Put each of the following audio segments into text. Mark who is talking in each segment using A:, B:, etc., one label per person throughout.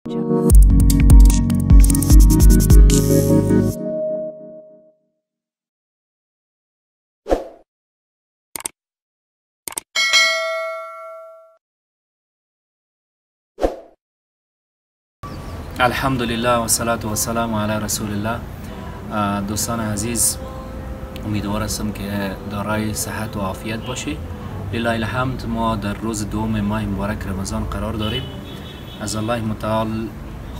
A: الحمدلله و صلات و سلام علی رسول الله. دوستان عزیز، امیدوار هستم که دارای صحت و عافیت باشی. لله الحمد، ما در روز دوم ماه مبارک رمضان قرار داریم. از الله متعال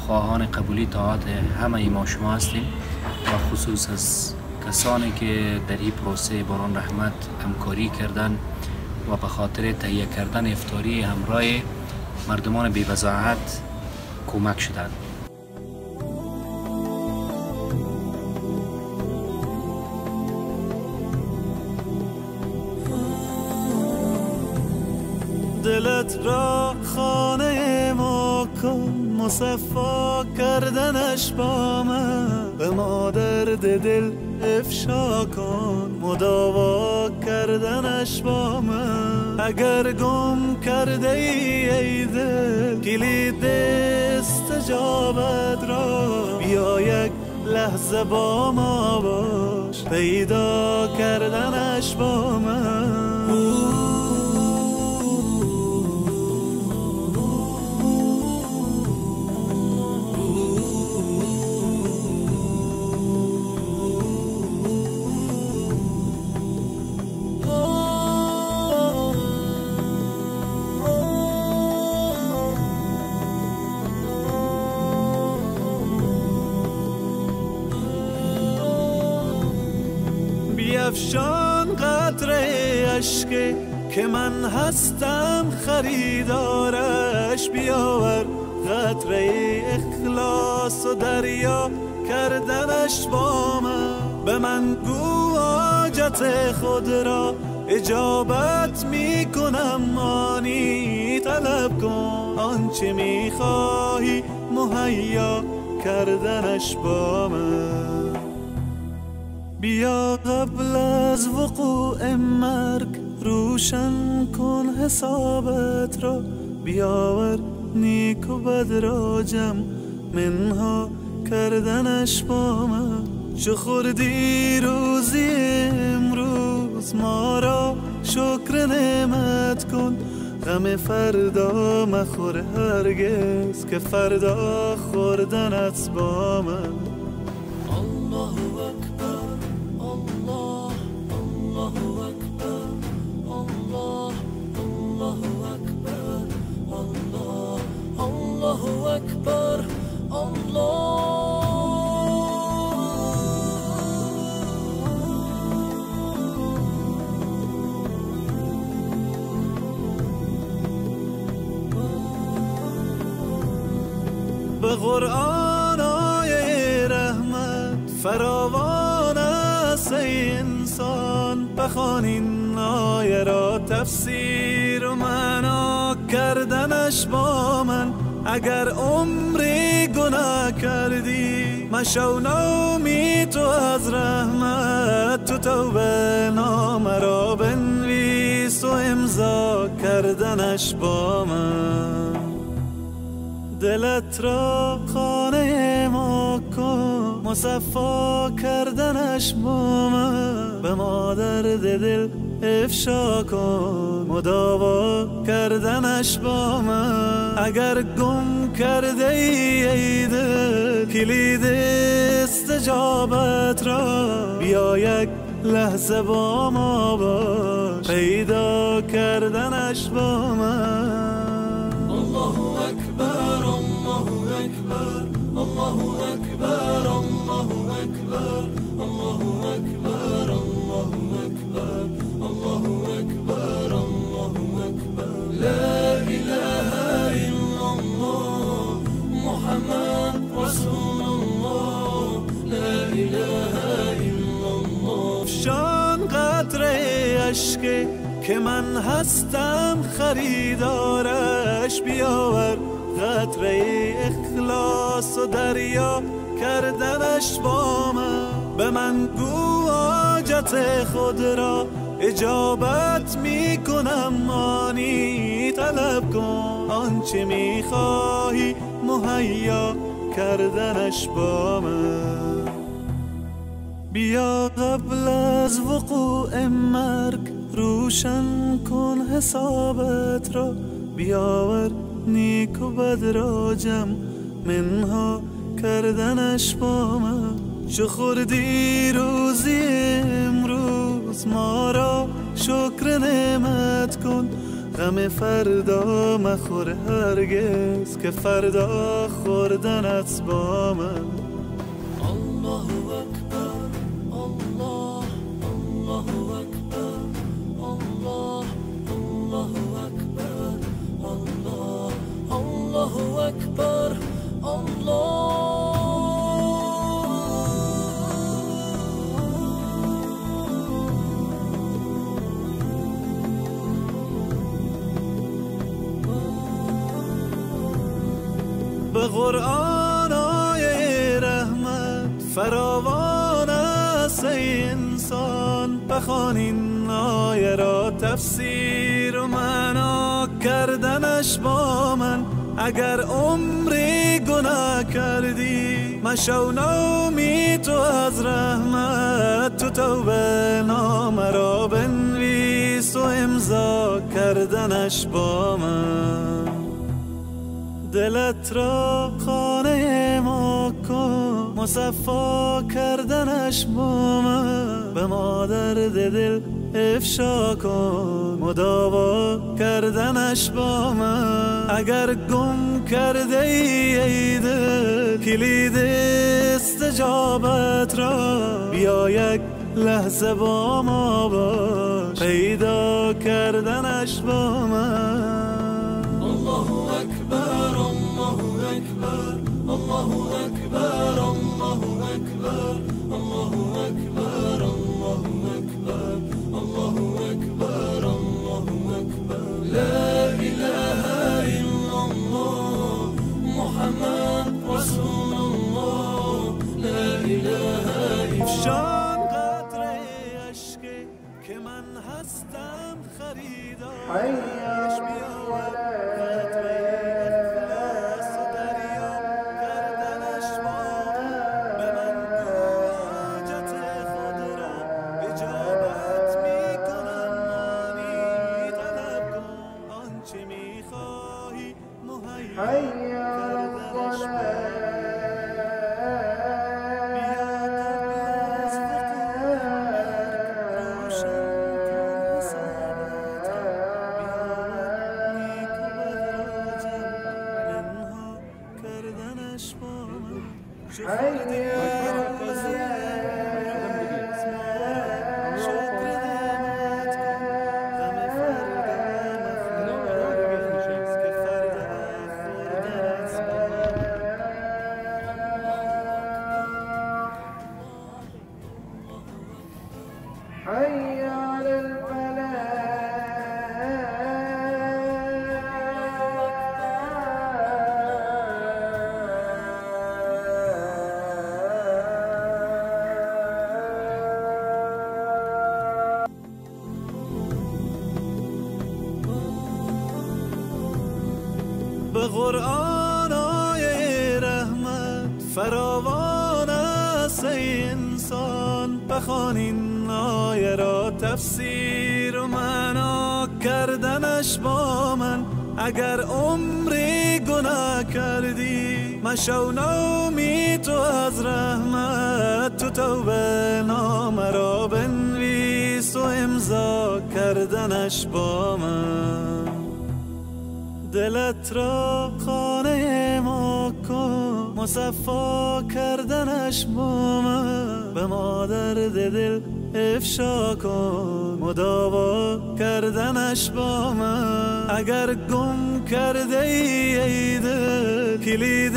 A: خواهان قبولی طاعات همه ما شما هستیم و خصوص از کسانی که در این پروسه باران رحمت همکاری کردن و به خاطر تهیه کردن افطاری همراه مردمان بی‌وضاحت کمک شدند.
B: دلت را خانه ما کن، مصفا کردنش با من، به ما درد دل افشا کن، مداوا کردنش با من. اگر گم کرده ای دل کلید استجابت را، بیا یک لحظه با ما باش، پیدا کردنش با من. بیفشان قطره اشک که من هستم خریدارش، بیاور قطره اخلاص و دریا کردنش با من. به من گو حاجت خود را اجابت می کنم، مانی طلب کن آنچه می خواهی مهیا کردنش با من. بیا قبل از وقوع مرگ روشن کن حسابت را، بیاور نیک و بد را جمع منها کردنش با من. چو خوردی روزی امروز ما را شکر نعمت کن، غم فردا مخور هرگز که فردا خوردنت با من.
C: أكبر الله.
B: به قرآن آیه رحمت فراوان است ای انسان، بخوان این آیه را تفسیر و معنا کردنش با من. اگر عمری گناه کردی مشو نومی تو از رحمت، تو توبه نامه را بنویس و امضا کردنش با من. دلت را خانه ما کن، مصفا کردنش با من، به ما درد دل افشا کن، مداوا کردنش با من. اگر گم کرده ای دل کلید استجابت را، بیا یک لحظه با ما باش، پیدا کردنش با من.
C: الله أكبر الله أكبر الله أكبر الله أكبر الله أكبر الله أكبر الله أكبر الله أكبر. لا إله إلا الله محمد رسول الله. لا إله إلا الله.
B: شان قطره اشک که من هستم خریدارش، بیاور قطره اخلاص و دریا کردنش با من. به من گو حاجت خود را اجابت می کنم، مانی طلب کن آنچه می خواهی مهیا کردنش با من. بیا قبل از وقوع مرگ روشن کن حسابت را، بیاور نیک و بد را جمع منها کردنش با من. چو خوردی روزی امروز ما را شکر نعمت کن، غم فردا مخور هرگز که فردا خوردنت با من.
C: الله اکبر الله الله اکبر الله الله اکبر الله الله اکبر الله.
B: به قرآن آیه رحمت فراوان است ای انسان، بخوان این آیه را تفسیر و معنا کردنش با من. اگر عمری گناه کردی مشو نومی تو از رحمت، تو توبه نامه را بنویس و امضا کردنش با من. دلت را خانه ما کن مصفا کردنش با من، به ما درد دل افشا کن مداوا کردنش با من. اگر گم کرده ای دل کلید استجابت را، بیا یک لحظه با ما باش پیدا کردنش با من.
C: الله اکبر الله اکبر الله اکبر الله اکبر الله اکبر الله اکبر الله اکبر الله اکبر. لا اله الا الله محمد رسول الله. لا اله الا
B: شان قطره اشکی که من هستم خریدارش، بیاور قطره اخلاص و دریا کردنش با من. به من حاجت خود را اجابت میکنم، مانی طلب کن آنچه میخواهی مهیا کردنش با من. به قرآن آیه رحمت فراوان است ای انسان، بخوان این آیه را تفسیر و معنا کردنش با من. اگر عمری گناه کردی مشو نومی تو از رحمت، تو توبه نامه را بنویس و امضا کردنش با من. دلت را خانه ما کن مصفا کردنش با من، به ما درد دل افشا کن مداوا کردنش با من. اگر گم کرده ای دل کلید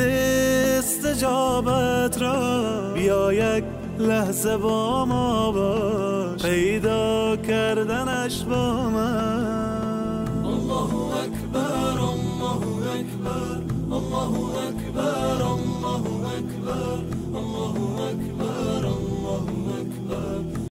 B: استجابت را، بیا یک لحظه با ما باش پیدا کردنش با من.
C: الله اکبر الله اکبر الله اکبر الله اکبر الله اکبر